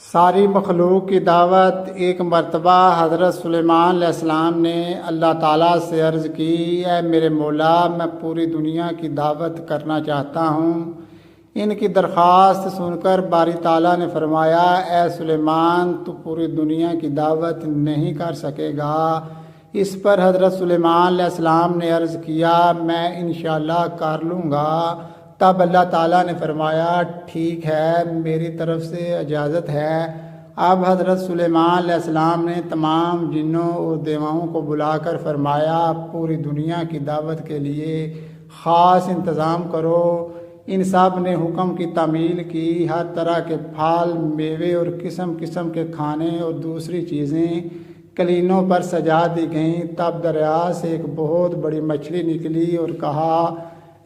ساری مخلوق کی دعوت۔ ایک مرتبہ حضرت سلیمان علیہ السلام نے اللہ تعالیٰ سے عرض کی، اے میرے مولا، میں پوری دنیا کی دعوت کرنا چاہتا ہوں۔ ان کی درخواست سن کر باری تعالیٰ نے فرمایا، اے سلیمان، تو پوری دنیا کی دعوت نہیں کر سکے گا۔ اس پر حضرت سلیمان علیہ السلام نے عرض کیا، میں انشاءاللہ کر لوں گا۔ تب اللہ تعالیٰ نے فرمایا، ٹھیک ہے، میری طرف سے اجازت ہے۔ اب حضرت سلیمان علیہ السلام نے تمام جنوں اور دیواؤں کو بلا کر فرمایا، پوری دنیا کی دعوت کے لیے خاص انتظام کرو۔ ان سب نے حکم کی تعمیل کی۔ ہر طرح کے پھل، میوے اور قسم قسم کے کھانے اور دوسری چیزیں کلینوں پر سجا دی گئیں۔ تب دریا سے ایک بہت بڑی مچھلی نکلی اور کہا،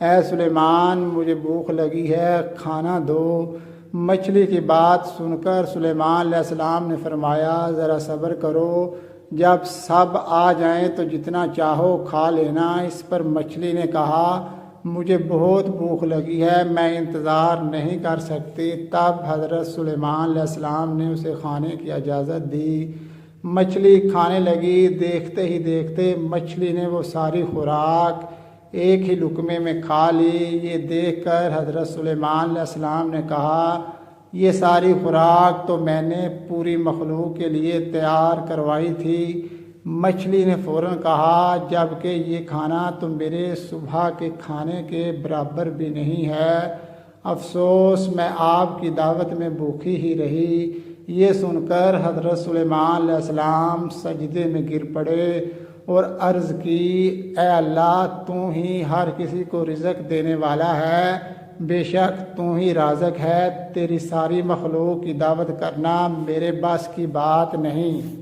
اے سلیمان، مجھے بھوک لگی ہے، کھانا دو۔ مچھلی کی بات سن کر سلیمان علیہ السلام نے فرمایا، ذرا صبر کرو، جب سب آ جائیں تو جتنا چاہو کھا لینا۔ اس پر مچھلی نے کہا، مجھے بہت بھوک لگی ہے، میں انتظار نہیں کر سکتی۔ تب حضرت سلیمان علیہ السلام نے اسے کھانے کی اجازت دی۔ مچھلی کھانے لگی۔ دیکھتے ہی دیکھتے مچھلی نے وہ ساری خوراک ایک ہی لقمے میں کھا لی۔ یہ دیکھ کر حضرت سلیمان علیہ السلام نے کہا، یہ ساری خوراک تو میں نے پوری مخلوق کے لیے تیار کروائی تھی۔ مچھلی نے فوراً کہا، جبکہ یہ کھانا تو میرے صبح کے کھانے کے برابر بھی نہیں ہے۔ افسوس، میں آپ کی دعوت میں بھوکی ہی رہی۔ یہ سن کر حضرت سلیمان علیہ السلام سجدے میں گر پڑے اور عرض کی، اے اللہ، تو ہی ہر کسی کو رزق دینے والا ہے، بے شک تو ہی رازق ہے۔ تیری ساری مخلوق کی دعوت کرنا میرے بس کی بات نہیں۔